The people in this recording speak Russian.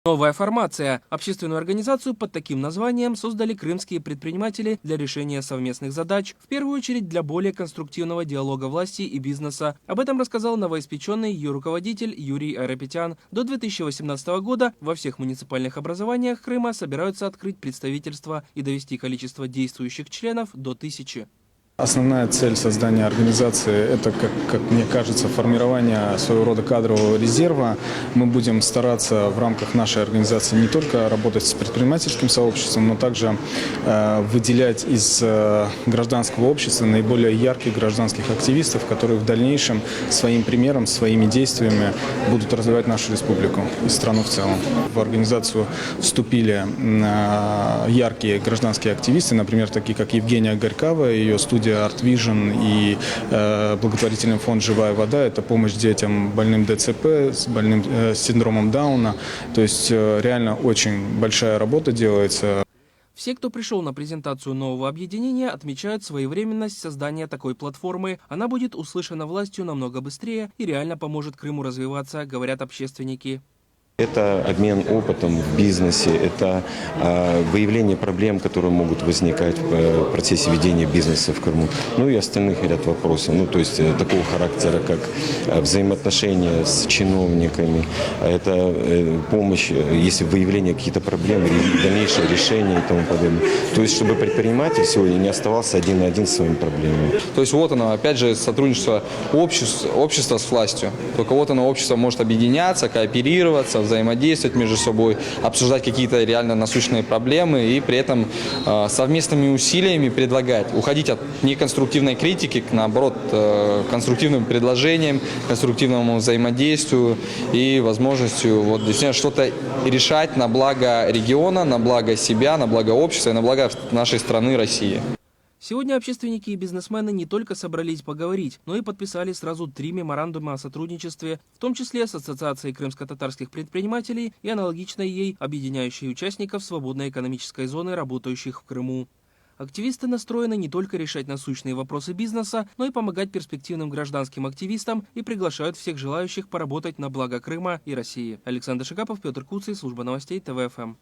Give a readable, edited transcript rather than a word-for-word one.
Новая формация. Общественную организацию под таким названием создали крымские предприниматели для решения совместных задач, в первую очередь для более конструктивного диалога власти и бизнеса. Об этом рассказал новоиспеченный ее руководитель Юрий Айрапетян. До 2018 года во всех муниципальных образованиях Крыма собираются открыть представительства и довести количество действующих членов до 1000. Основная цель создания организации – это, как мне кажется, формирование своего рода кадрового резерва. Мы будем стараться в рамках нашей организации не только работать с предпринимательским сообществом, но также выделять из гражданского общества наиболее ярких гражданских активистов, которые в дальнейшем своим примером, своими действиями будут развивать нашу республику и страну в целом. В организацию вступили яркие гражданские активисты, например, такие как Евгения Горькава, ее студия Art Vision и благотворительный фонд «Живая вода». Это помощь детям больным ДЦП, с синдромом Дауна. То есть реально очень большая работа делается. Все, кто пришел на презентацию нового объединения, отмечают своевременность создания такой платформы. Она будет услышана властью намного быстрее и реально поможет Крыму развиваться, говорят общественники. Это обмен опытом в бизнесе, это выявление проблем, которые могут возникать в процессе ведения бизнеса в Крыму, ну и остальных ряд вопросов, то есть такого характера, как взаимоотношения с чиновниками, это помощь, если выявление каких-то проблем, дальнейшее решение и тому подобное. То есть, чтобы предприниматель сегодня не оставался один на один с своими проблемами. То есть вот оно, опять же, сотрудничество общества с властью. Только вот оно, общество может объединяться, кооперироваться, взаимодействовать между собой, обсуждать какие-то реально насущные проблемы и при этом совместными усилиями предлагать, уходить от неконструктивной критики к, наоборот, конструктивным предложениям, конструктивному взаимодействию и возможностью действительно что-то решать на благо региона, на благо себя, на благо общества и на благо нашей страны России. Сегодня общественники и бизнесмены не только собрались поговорить, но и подписали сразу 3 меморандума о сотрудничестве, в том числе с Ассоциацией крымско-татарских предпринимателей и аналогичной ей, объединяющей участников свободной экономической зоны, работающих в Крыму. Активисты настроены не только решать насущные вопросы бизнеса, но и помогать перспективным гражданским активистам и приглашают всех желающих поработать на благо Крыма и России. Александр Шикапов, Петр Куцый, служба новостей ТВ-ФМ.